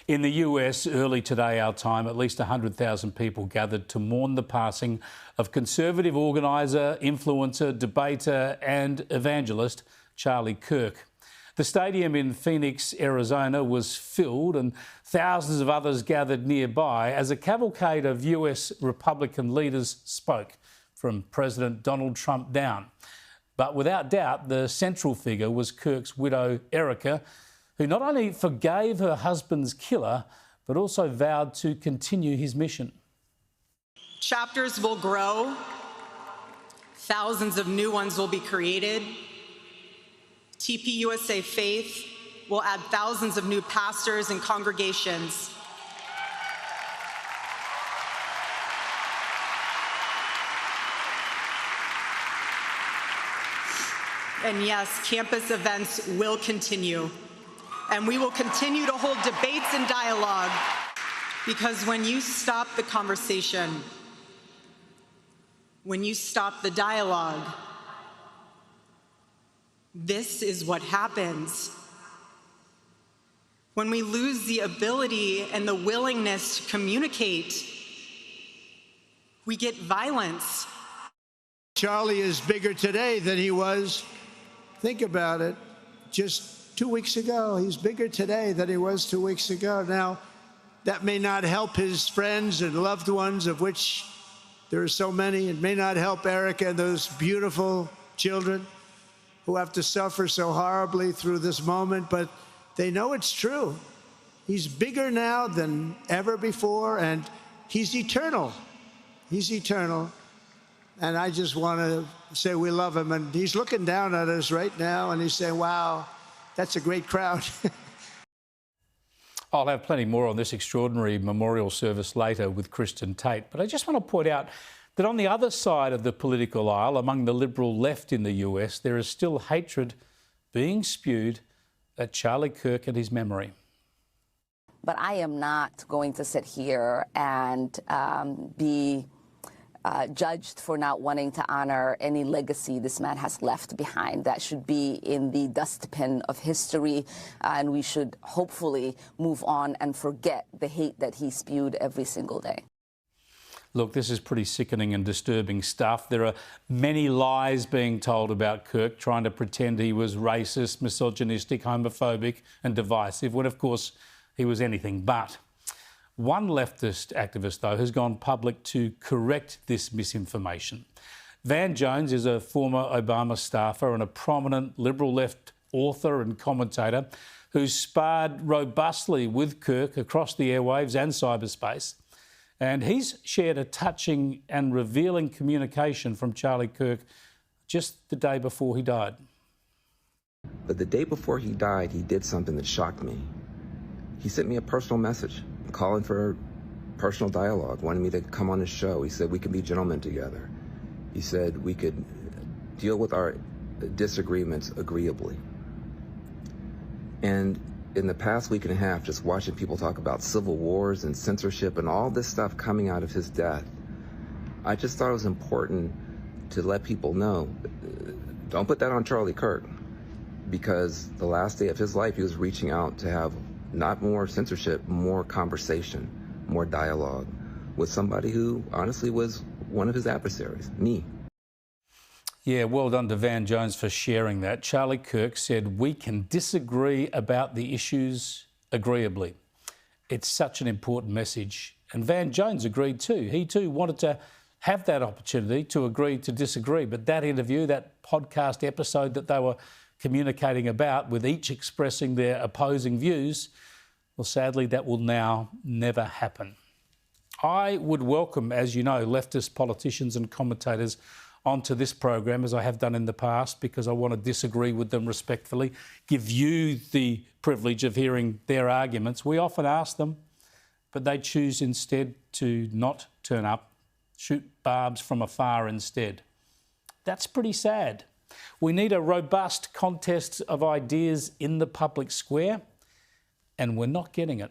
In the US, early today, our time, at least 100,000 people gathered to mourn the passing of conservative organiser, influencer, debater and evangelist Charlie Kirk. The stadium in Phoenix, Arizona was filled and thousands of others gathered nearby as a cavalcade of US Republican leaders spoke, from President Donald Trump down. But without doubt, the central figure was Kirk's widow, Erika, who not only forgave her husband's killer, but also vowed to continue his mission. Chapters will grow. Thousands of new ones will be created. TPUSA Faith will add thousands of new pastors and congregations. And yes, campus events will continue. And we will continue to hold debates and dialogue, because when you stop the conversation, when you stop the dialogue, this is what happens. When we lose the ability and the willingness to communicate, we get violence. Charlie is bigger today than he was, think about it, just 2 weeks ago. He's bigger today than he was 2 weeks ago. Now, that may not help his friends and loved ones, of which there are so many. It may not help Erika and those beautiful children who have to suffer so horribly through this moment, but they know it's true. He's bigger now than ever before, and he's eternal. He's eternal. And I just want to say we love him. And he's looking down at us right now, and he's saying, wow, that's a great crowd. I'll have plenty more on this extraordinary memorial service later with Kristen Tate, but I just want to point out that on the other side of the political aisle, among the liberal left in the US, there is still hatred being spewed at Charlie Kirk and his memory. But I am not going to sit here and be judged for not wanting to honor any legacy this man has left behind. That should be in the dustbin of history, and we should hopefully move on and forget the hate that he spewed every single day. Look, this is pretty sickening and disturbing stuff. There are many lies being told about Kirk, trying to pretend he was racist, misogynistic, homophobic and divisive, when of course he was anything but. One leftist activist, though, has gone public to correct this misinformation. Van Jones is a former Obama staffer and a prominent liberal left author and commentator who's sparred robustly with Kirk across the airwaves and cyberspace. And he's shared a touching and revealing communication from Charlie Kirk just the day before he died. But the day before he died, he did something that shocked me. He sent me a personal message calling for personal dialogue, wanted me to come on his show. He said we could be gentlemen together. He said we could deal with our disagreements agreeably. And in the past week and a half, just watching people talk about civil wars and censorship and all this stuff coming out of his death, I just thought it was important to let people know, don't put that on Charlie Kirk, because the last day of his life, he was reaching out to have not more censorship, more conversation, more dialogue with somebody who honestly was one of his adversaries, me. Yeah, well done to Van Jones for sharing that. Charlie Kirk said, we can disagree about the issues agreeably. It's such an important message. And Van Jones agreed too. He too wanted to have that opportunity to agree to disagree. But that interview, that podcast episode that they were communicating about, with each expressing their opposing views, well, sadly, that will now never happen. I would welcome, as you know, leftist politicians and commentators onto this program, as I have done in the past, because I want to disagree with them respectfully, give you the privilege of hearing their arguments. We often ask them, but they choose instead to not turn up, shoot barbs from afar instead. That's pretty sad. We need a robust contest of ideas in the public square, and we're not getting it.